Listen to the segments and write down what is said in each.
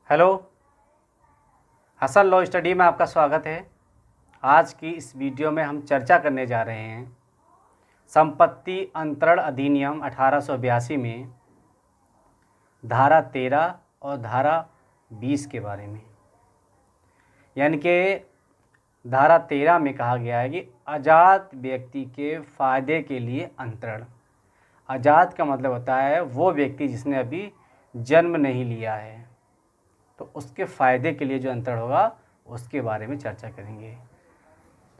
Hello, Hasan law study में आपका स्वागत है। आज की इस वीडियो में हम चर्चा करने जा रहे हैं संपत्ति अंतरण अधिनियम 1882 में धारा 13 और धारा 20 के बारे में। यानी कि धारा 13 में कहा गया है कि आज़ाद व्यक्ति के फ़ायदे के लिए अंतरण। आज़ाद का मतलब होता है वो व्यक्ति जिसने अभी जन्म नहीं लिया है, तो उसके फ़ायदे के लिए जो अंतरण होगा उसके बारे में चर्चा करेंगे।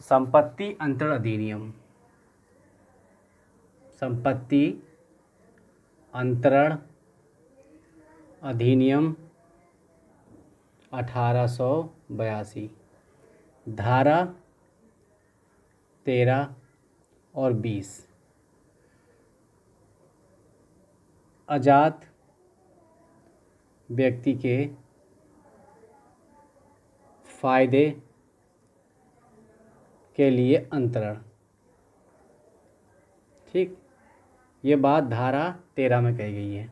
संपत्ति अंतरण अधिनियम, संपत्ति अंतरण अधिनियम 1882, धारा 13 और 20। आज़ाद व्यक्ति के फ़ायदे के लिए अंतरण। ठीक, ये बात धारा 13 में कही गई है।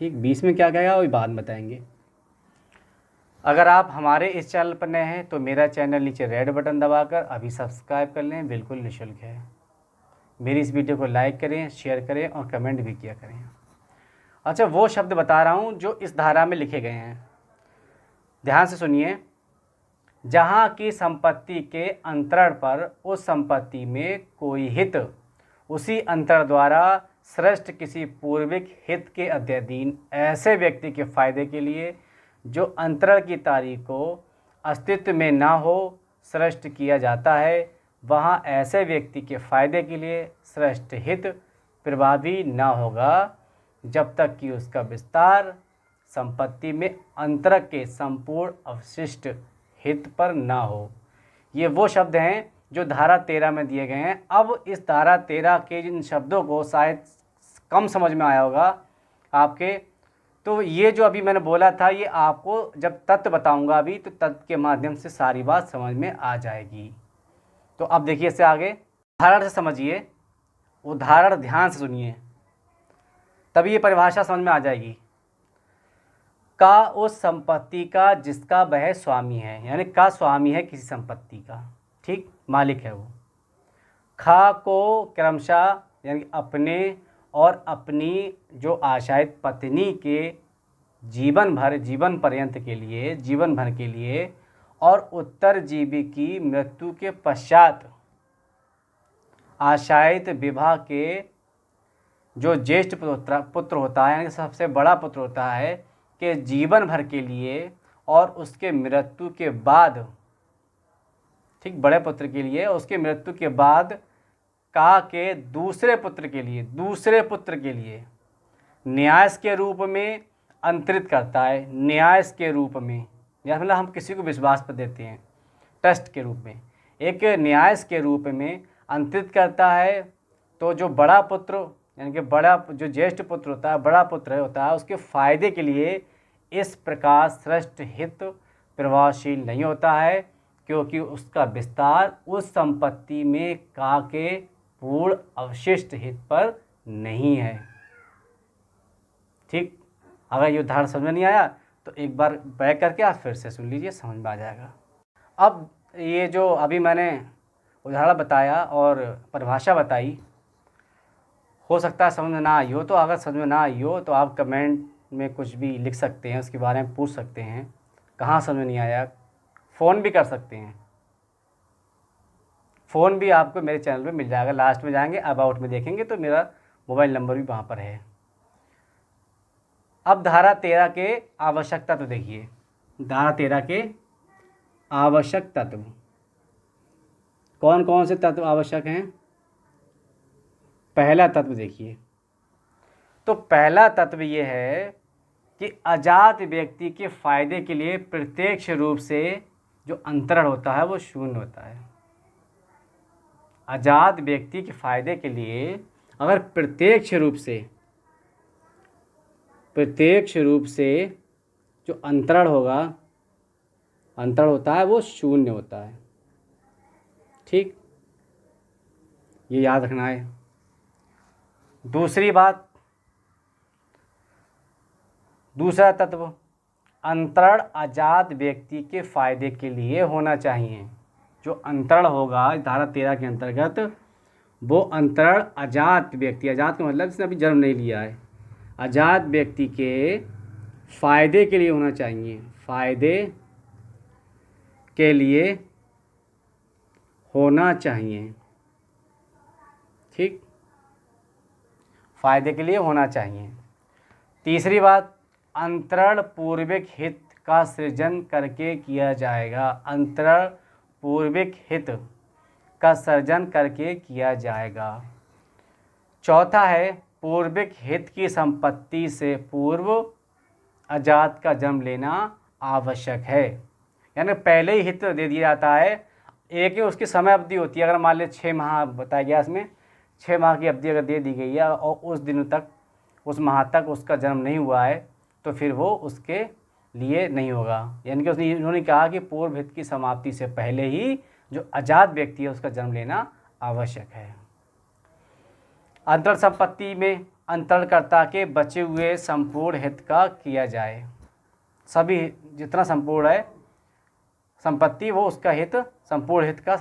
ठीक, 20 में क्या कहेगा वही बाद में बताएंगे। अगर आप हमारे इस चैनल पर नए हैं तो मेरा चैनल नीचे रेड बटन दबाकर अभी सब्सक्राइब कर लें, बिल्कुल निःशुल्क है। मेरी इस वीडियो को लाइक करें, शेयर करें और कमेंट भी किया करें। अच्छा, वो शब्द बता रहा हूँ जो इस धारा में लिखे गए हैं, ध्यान से सुनिए। जहाँ की संपत्ति के अंतरण पर उस संपत्ति में कोई हित उसी अंतरण द्वारा सृष्ट किसी पूर्विक हित के अधीन ऐसे व्यक्ति के फायदे के लिए जो अंतरण की तारीख को अस्तित्व में ना हो सृष्ट किया जाता है, वहाँ ऐसे व्यक्ति के फायदे के लिए सृष्ट हित प्रभावी ना होगा जब तक कि उसका विस्तार संपत्ति में अंतरक के संपूर्ण अवशिष्ट हित पर ना हो। ये वो शब्द हैं जो धारा 13 में दिए गए हैं। अब इस धारा 13 के जिन शब्दों को शायद कम समझ में आया होगा आपके, तो ये जो अभी मैंने बोला था ये आपको जब तत्व बताऊंगा अभी, तो तत्व के माध्यम से सारी बात समझ में आ जाएगी। तो अब देखिए इससे आगे उदाहरण से समझिए, उदाहरण ध्यान से सुनिए, तभी ये परिभाषा समझ में आ जाएगी। का उस संपत्ति का जिसका वह स्वामी है, यानी का स्वामी है किसी संपत्ति का, ठीक, मालिक है वो। खा को क्रमशः यानी अपने और अपनी जो आशायित पत्नी के जीवन पर्यंत के लिए, जीवन भर के लिए और उत्तरजीवी की मृत्यु के पश्चात आशायित विवाह के जो ज्येष्ठ पुत्र होता है, यानी सबसे बड़ा पुत्र होता है, के जीवन भर के लिए और उसके मृत्यु के बाद, ठीक, बड़े पुत्र के लिए और उसके मृत्यु के बाद का के दूसरे पुत्र के लिए न्यास के रूप में अंतरित करता है। न्यास के रूप में, या मतलब हम किसी को विश्वास पर देते हैं, ट्रस्ट के रूप में, एक न्यास के रूप में अंतरित करता है। तो जो बड़ा पुत्र यानी कि बड़ा जो ज्येष्ठ पुत्र होता है, बड़ा पुत्र होता है, उसके फायदे के लिए इस प्रकार सृष्ट हित प्रभावशील नहीं होता है, क्योंकि उसका विस्तार उस संपत्ति में का के पूर्ण अवशिष्ट हित पर नहीं है। ठीक, अगर ये उदाहरण समझ में नहीं आया तो एक बार बैक करके आप फिर से सुन लीजिए, समझ में आ जाएगा। अब ये जो अभी मैंने उदाहरण बताया और परिभाषा बताई, हो सकता है समझ में ना आई हो, तो अगर समझ में ना आई हो तो आप कमेंट में कुछ भी लिख सकते हैं, उसके बारे में पूछ सकते हैं कहाँ समझ में नहीं आया। फ़ोन भी कर सकते हैं, फ़ोन भी आपको मेरे चैनल पे मिल जाएगा। लास्ट में जाएंगे अबाउट में देखेंगे तो मेरा मोबाइल नंबर भी वहाँ पर है। अब धारा 13 के आवश्यक तत्व देखिए, धारा 13 के आवश्यक तत्व कौन कौन से तत्व आवश्यक हैं। पहला तत्व देखिए, तो पहला तत्व ये है कि आज़ाद व्यक्ति के फायदे के लिए प्रत्यक्ष रूप से जो अंतरण होता है वो शून्य होता है। आज़ाद व्यक्ति के फायदे के लिए अगर प्रत्यक्ष रूप से जो अंतरण होता है वो शून्य होता है। ठीक, ये याद रखना है। दूसरी बात, दूसरा तत्व अंतरण आज़ाद व्यक्ति के फायदे के लिए होना चाहिए। जो अंतरण होगा धारा 13 के अंतर्गत, वो अंतरण आज़ाद व्यक्ति, आज़ाद का मतलब जिसने अभी जन्म नहीं लिया है, आज़ाद व्यक्ति के फायदे के लिए होना चाहिए, फायदे के लिए होना चाहिए। ठीक, फायदे के लिए होना चाहिए। तीसरी बात, अंतरण पूर्वक हित का सृजन करके किया जाएगा। अंतरण पूर्वक हित का सृजन करके किया जाएगा। चौथा है, पूर्वक हित की संपत्ति से पूर्व अजात का जन्म लेना आवश्यक है। यानी पहले ही हित दे दिया जाता है। एक ही उसकी समय अवधि होती है। अगर मान ले 6 माह बताया गया, इसमें 6 माह की अवधि अगर दे दी गई है और उस दिन तक, उस माह तक उसका जन्म नहीं हुआ है, तो फिर वो उसके लिए नहीं होगा। यानी कि उन्होंने कहा कि पूर्व हित की समाप्ति से पहले ही जो आज़ाद व्यक्ति है उसका जन्म लेना आवश्यक है। अंतरण संपत्ति में अंतरणकर्ता के बचे हुए संपूर्ण हित का किया जाए। सभी जितना संपूर्ण है संपत्ति, वो उसका हित, संपूर्ण हित का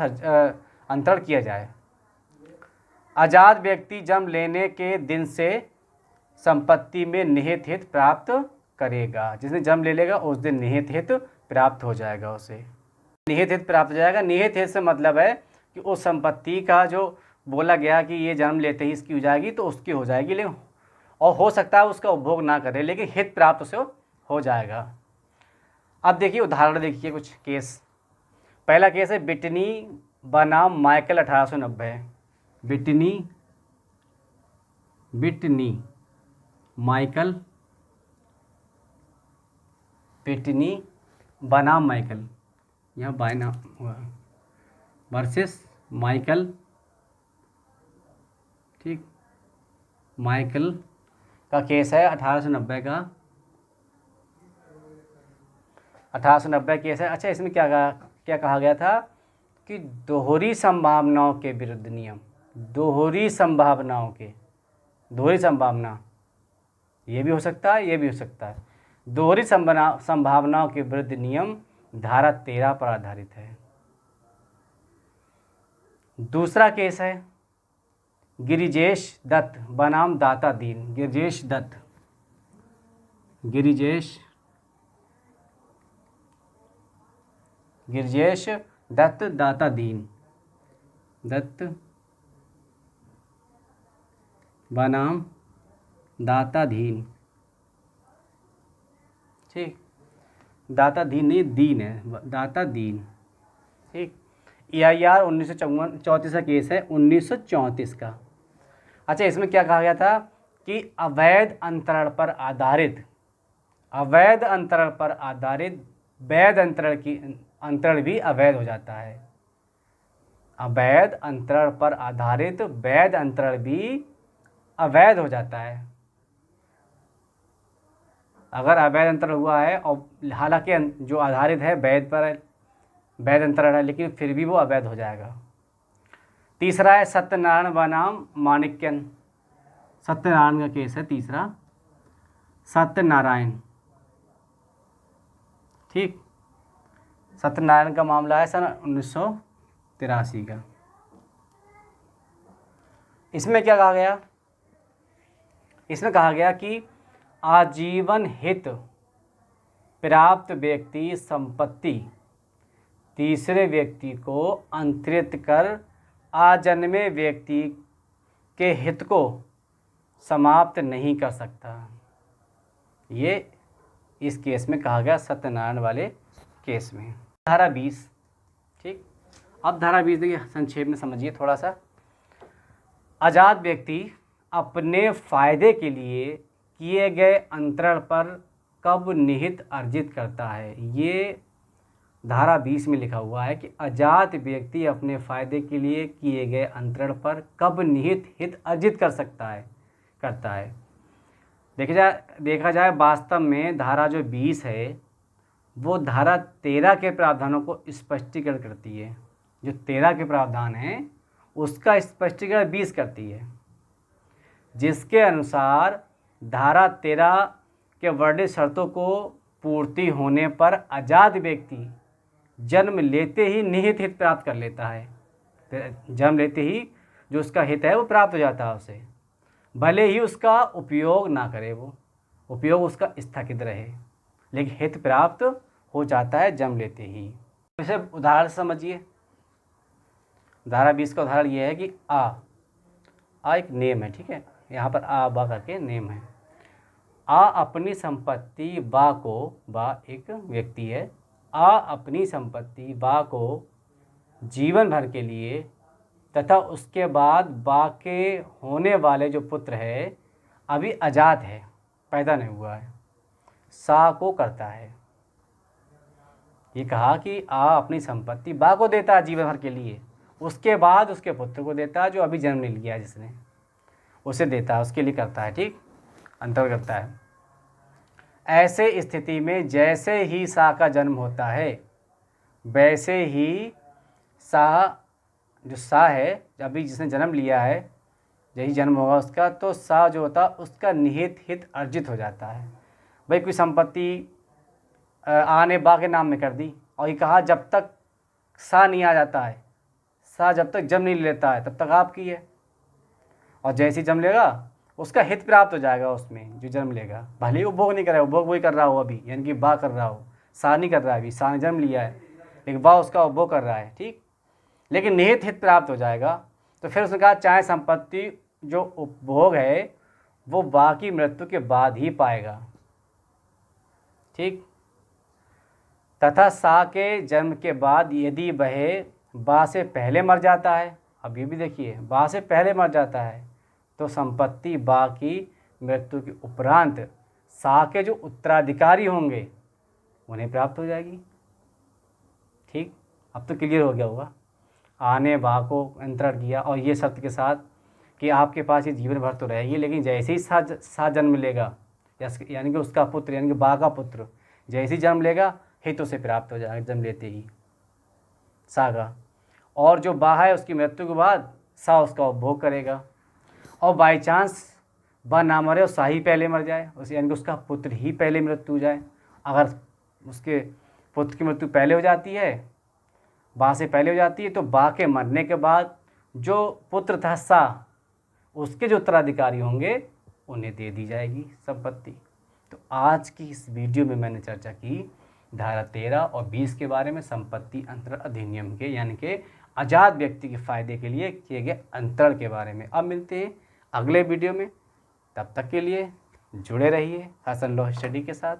अंतरण किया जाए। आज़ाद व्यक्ति जन्म लेने के दिन से संपत्ति में निहित हित प्राप्त करेगा। जिसने जन्म ले लेगा उस दिन निहित हित प्राप्त हो जाएगा उसे। निहित हित प्राप्त हो जाएगा। निहित हित से मतलब है कि उस संपत्ति का जो बोला गया कि ये जन्म लेते ही इसकी हो जाएगी, तो उसकी हो जाएगी, लेकिन और हो सकता है उसका उपभोग ना करे, लेकिन हित प्राप्त उसे हो जाएगा। अब देखिए उदाहरण देखिए कुछ केस। पहला केस है बिटनी बनाम माइकल 1890। बिटनी माइकल, बिटनी बनाम माइकल, यहाँ बाय नाम हुआ, वर्सेस माइकल। ठीक, माइकल का केस है 1890 का, 1890 केस है। अच्छा, इसमें क्या कहा गया था कि दोहरी संभावनाओं के विरुद्ध नियम, दोहरी संभावनाओं के, दोहरी संभावना, ये भी हो सकता है, ये भी हो सकता है। दोहरी संभावनाओं के विरुद्ध नियम धारा 13 पर आधारित है। दूसरा केस है गिरिजेश दत्त बनाम दाता दीन। गिरिजेश दत्त दाता दीन, दत्त बनाम दाता दीन। ठीक, दाता दीन नहीं, दीन है, दाता दीन। ठीक, EIR 1934 का केस है, 1934 का। अच्छा, इसमें क्या कहा गया था कि अवैध अंतरण पर आधारित, अवैध अंतरण पर आधारित वैध अंतरण भी अवैध हो जाता है। अवैध अंतरण पर आधारित वैध अंतरण भी अवैध हो जाता है। अगर अवैध अंतरण हुआ है और हालांकि जो आधारित है वैध पर, वैध अंतरण है, लेकिन फिर भी वो अवैध हो जाएगा। तीसरा है सत्यनारायण बनाम माणिक्यन। सत्यनारायण का केस है तीसरा, सत्यनारायण। ठीक, सत्यनारायण का मामला है सन 1983 का। इसमें क्या कहा गया, इसमें कहा गया कि आजीवन हित प्राप्त व्यक्ति संपत्ति तीसरे व्यक्ति को अंतरित कर आजन्मे व्यक्ति के हित को समाप्त नहीं कर सकता। ये इस केस में कहा गया, सत्यनारायण वाले केस में। धारा 20। ठीक, अब धारा 20 देखिए, संक्षेप में समझिए थोड़ा सा। आज़ाद व्यक्ति अपने फायदे के लिए किए गए अंतरण पर कब निहित अर्जित करता है। ये धारा 20 में लिखा हुआ है कि आज़ाद व्यक्ति अपने फायदे के लिए किए गए अंतरण पर कब निहित हित अर्जित करता है। देखा जाए वास्तव में धारा जो 20 है वो धारा 13 के प्रावधानों को स्पष्टीकरण करती है। जो 13 के प्रावधान हैं उसका स्पष्टीकरण 20 करती है, जिसके अनुसार धारा 13 के वर्णित शर्तों को पूर्ति होने पर आज़ाद व्यक्ति जन्म लेते ही निहित हित प्राप्त कर लेता है। जन्म लेते ही जो उसका हित है वो प्राप्त हो जाता है उसे, भले ही उसका उपयोग ना करे, वो उपयोग उसका स्थगित रहे, लेकिन हित प्राप्त हो जाता है जन्म लेते ही। इसे उदाहरण समझिए। धारा 20 का उदाहरण ये है कि आ एक नेम है, ठीक है, यहाँ पर आ बा करके नेम है। आ अपनी संपत्ति बा को, बा एक व्यक्ति है, आ अपनी संपत्ति बा को जीवन भर के लिए तथा उसके बाद बा के होने वाले जो पुत्र है अभी आज़ाद है, पैदा नहीं हुआ है, सा को करता है। ये कहा कि आ अपनी संपत्ति बा को देता है जीवन भर के लिए, उसके बाद उसके पुत्र को देता है जो अभी जन्म नहीं लिया है, जिसने उसे देता है, उसके लिए करता है, ठीक, अंतर करता है। ऐसे स्थिति में जैसे ही सा का जन्म होता है वैसे ही सा, जो सा है अभी जिसने जन्म लिया है, यही जन्म होगा उसका, तो सा जो होता है उसका निहित हित अर्जित हो जाता है। भाई कोई संपत्ति आ ने बा के नाम में कर दी, और ये कहा जब तक सा नहीं आ जाता है, सा जब तक जन्म नहीं लेता है तब तक आपकी है, और जैसे ही जन्म लेगा उसका हित प्राप्त हो जाएगा उसमें, जो जन्म लेगा, भले ही उपभोग नहीं कर रहा है, उपभोग वही कर रहा हो अभी, यानी कि बा कर रहा हो, सा नहीं कर रहा है, अभी सा ने जन्म लिया है लेकिन बा उसका उपभोग कर रहा है, ठीक, लेकिन निहित हित प्राप्त हो जाएगा। तो फिर उसने कहा चाहे संपत्ति जो उपभोग है वो बा की मृत्यु के बाद ही पाएगा, ठीक, तथा सा के जन्म के बाद यदि वह बा से पहले मर जाता है, अब ये भी देखिए, बा से पहले मर जाता है तो संपत्ति बा की मृत्यु के उपरांत सा के जो उत्तराधिकारी होंगे उन्हें प्राप्त हो जाएगी, ठीक। अब तो क्लियर हो गया होगा। आने बा को अंतरण किया और ये शर्त के साथ कि आपके पास ये जीवन भर तो रहेगी, लेकिन जैसे ही सा जन्म लेगा, यानी कि उसका पुत्र, यानी कि बा का पुत्र जैसे ही जन्म लेगा हित उसे प्राप्त हो जाएगा जन्म लेते ही सा का, और जो बा है उसकी मृत्यु के बाद सा उसका उपभोग करेगा। और बाई चांस बा ना मरे और सा ही पहले मर जाए, उस यानी कि उसका पुत्र ही पहले मृत्यु हो जाए, अगर उसके पुत्र की मृत्यु पहले हो जाती है, बा से पहले हो जाती है, तो बा के मरने के बाद जो पुत्र था सा, उसके जो उत्तराधिकारी होंगे उन्हें दे दी जाएगी संपत्ति। तो आज की इस वीडियो में मैंने चर्चा की धारा 13 और 20 के बारे में, संपत्ति अंतरण अधिनियम के, यानी कि आज़ाद व्यक्ति के फ़ायदे के लिए किए गए अंतरण के बारे में। अब मिलते हैं अगले वीडियो में, तब तक के लिए जुड़े रहिए हसन लॉ स्टडी के साथ।